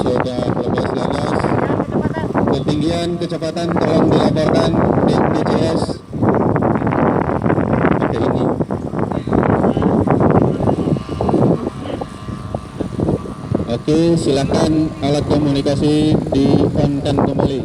roda 12-12. Ketinggian kecepatan tolong dilaporkan di DJS. Oke, ini. Oke, silakan alat komunikasi di-on-kan kembali.